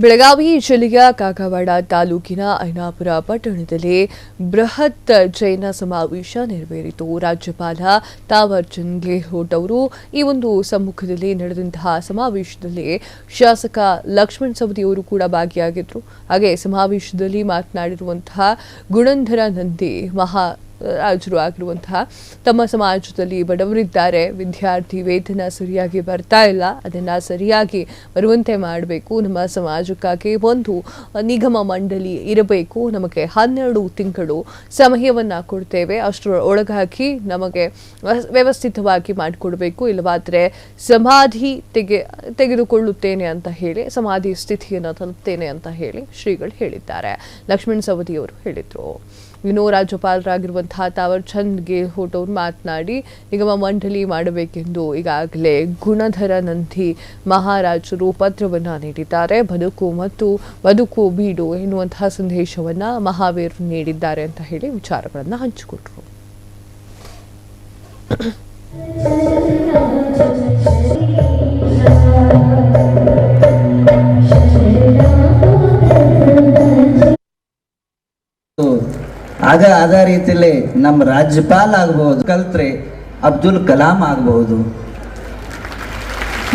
ಬೆಳಗಾವಿ ಜಿಲ್ಲೆಯ ಕಾಗವಾಡ ತಾಲೂಕಿನ ಐನಾಪುರ ಪಟ್ಟಣದಲ್ಲಿ ಬೃಹತ್ ಜೈನ ಸಮಾವೇಶ ನೆರವೇರಿತು. ರಾಜ್ಯಪಾಲ ತಾವರ್ ಚಂದ್ ಗೆಹ್ಲೋಟ್ ಅವರು ಈ ಒಂದು ಸಮ್ಮುಖದಲ್ಲಿ ನಡೆದಂತಹ ಸಮಾವೇಶದಲ್ಲಿ ಶಾಸಕ ಲಕ್ಷ್ಮಣ್ ಸವದಿ ಅವರು ಕೂಡ ಭಾಗಿಯಾಗಿದ್ದರು. ಹಾಗೆ ಸಮಾವೇಶದಲ್ಲಿ ಮಾತನಾಡಿರುವಂತಹ ಗುಣಂಧರ ನಂದಿ ಮಹಾರಾಜರು ಆಗಿರುವಂತಹ ತಮ್ಮ ಸಮಾಜದಲ್ಲಿ ಬಡವರಿದ್ದಾರೆ, ವಿದ್ಯಾರ್ಥಿ ವೇತನ ಸರಿಯಾಗಿ ಬರ್ತಾ ಇಲ್ಲ, ಅದನ್ನ ಸರಿಯಾಗಿ ಬರುವಂತೆ ಮಾಡಬೇಕು. ನಮ್ಮ ಸಮಾಜಕ್ಕಾಗಿ ಒಂದು ನಿಗಮ ಮಂಡಳಿ ಇರಬೇಕು. ನಮಗೆ 12 ತಿಂಗಳು ಸಮಯವನ್ನ ಕೊಡ್ತೇವೆ, ಅಷ್ಟರ ಒಳಗಾಗಿ ನಮಗೆ ವ್ಯವಸ್ಥಿತವಾಗಿ ಮಾಡಿಕೊಡ್ಬೇಕು, ಇಲ್ಲವಾದ್ರೆ ಸಮಾಧಿ ತೆಗೆದುಕೊಳ್ಳುತ್ತೇನೆ ಅಂತ ಹೇಳಿ ಸಮಾಧಿ ಸ್ಥಿತಿಯನ್ನು ತಲುಪ್ತೇನೆ ಅಂತ ಹೇಳಿ ಶ್ರೀಗಳು ಹೇಳಿದ್ದಾರೆ. ಲಕ್ಷ್ಮಣ್ ಸವದಿ ಅವರು ಹೇಳಿದ್ರು. ಇನ್ನು ರಾಜ್ಯಪಾಲರಾಗಿರುವಂತಹ ತಾವರ್ ಚಂದ್ ಗೆಹ್ಲೋಟ್ ಅವರು ಮಾತನಾಡಿ ನಿಗಮ ಮಂಡಳಿ ಮಾಡಬೇಕೆಂದು ಈಗಾಗಲೇ ಗುಣಧರ ನಂದಿ ಮಹಾರಾಜರು ಪತ್ರವನ್ನ ನೀಡಿದ್ದಾರೆ. ಬದುಕು ಬೀಡು ಎನ್ನುವಂತಹ ಸಂದೇಶವನ್ನ ಮಹಾವೀರರು ನೀಡಿದ್ದಾರೆ ಅಂತ ಹೇಳಿ ವಿಚಾರಗಳನ್ನ ಹಂಚಿಕೊಂಡರು. ಆಗ ಅದೇ ರೀತಿಯಲ್ಲಿ ನಮ್ಮ ರಾಜ್ಯಪಾಲ ಆಗಬಹುದು, ಕಲ್ತ್ರೆ ಅಬ್ದುಲ್ ಕಲಾಂ ಆಗಬಹುದು,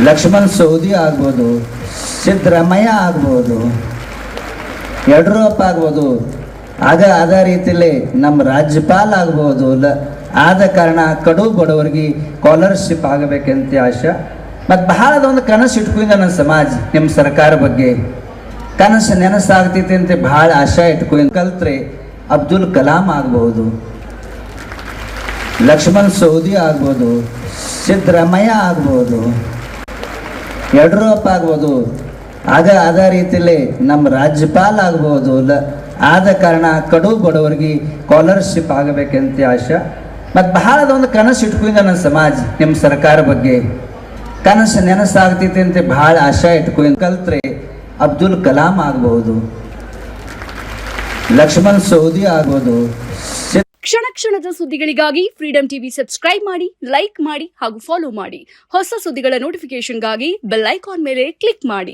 ಲಕ್ಷ್ಮಣ್ ಸವದಿ ಆಗ್ಬೋದು, ಸಿದ್ದರಾಮಯ್ಯ ಆಗ್ಬೋದು, ಯಡಿಯೂರಪ್ಪ ಆಗ್ಬೋದು. ಆಗ ಅದೇ ರೀತಿಯಲ್ಲಿ ನಮ್ಮ ರಾಜ್ಯಪಾಲ ಆಗ್ಬೋದು. ಆದ ಕಾರಣ ಕಡು ಬಡವರಿಗೆ ಸ್ಕಾಲರ್ಶಿಪ್ ಆಗಬೇಕಂತ ಆಶೆ. ಮತ್ತು ಬಹಳದೊಂದು ಕನಸು ಇಟ್ಕೊಂಡಿದ್ದ ನನ್ನ ಸಮಾಜ ನಿಮ್ಮ ಸರ್ಕಾರ ಬಗ್ಗೆ ಕನಸು ನೆನಸಾಗ್ತೈತಿ ಅಂತ ಬಹಳ ಆಶೆ ಇಟ್ಕೊಂಡು ಕಲ್ತ್ರೆ ಅಬ್ದುಲ್ ಕಲಾಂ ಆಗ್ಬೋದು, ಲಕ್ಷ್ಮಣ್ ಸವದಿ ಆಗ್ಬೋದು, ಸಿದ್ದರಾಮಯ್ಯ ಆಗ್ಬೋದು, ಯಡಿಯೂರಪ್ಪ ಆಗ್ಬೋದು. ಆಗ ಅದೇ ರೀತಿಯಲ್ಲಿ ನಮ್ಮ ರಾಜ್ಯಪಾಲ ಆಗ್ಬೋದು. ಆದ ಕಾರಣ ಕಡು ಬಡವರಿಗೆ ಸ್ಕಾಲರ್ಶಿಪ್ ಆಗಬೇಕಂತ ಆಶೆ. ಮತ್ತು ಬಹಳದೊಂದು ಕನಸು ಇಟ್ಕೊಂಡಿದ್ದ ನನ್ನ ಸಮಾಜ ನಿಮ್ಮ ಸರ್ಕಾರ ಬಗ್ಗೆ ಕನಸು ನೆನಸಾಗ್ತೈತಿ ಅಂತ ಬಹಳ ಆಶೆ ಇಟ್ಕೊಂಡು ಕಲ್ತ್ರೆ ಅಬ್ದುಲ್ ಕಲಾಂ ಆಗ್ಬೋದು, ಲಕ್ಷ್ಮಣ್ ಸವದಿ ಆಗ್ಬೋದು. ಕ್ಷಣ ಕ್ಷಣದ ಸುದ್ದಿಗಳಿಗಾಗಿ ಫ್ರೀಡಂ ಟಿವಿ ಸಬ್ಸ್ಕ್ರೈಬ್ ಮಾಡಿ, ಲೈಕ್ ಮಾಡಿ ಹಾಗೂ ಫಾಲೋ ಮಾಡಿ. ಹೊಸ ಸುದ್ದಿಗಳ ನೋಟಿಫಿಕೇಶನ್ಗಾಗಿ ಬೆಲ್ ಐಕಾನ್ ಮೇಲೆ ಕ್ಲಿಕ್ ಮಾಡಿ.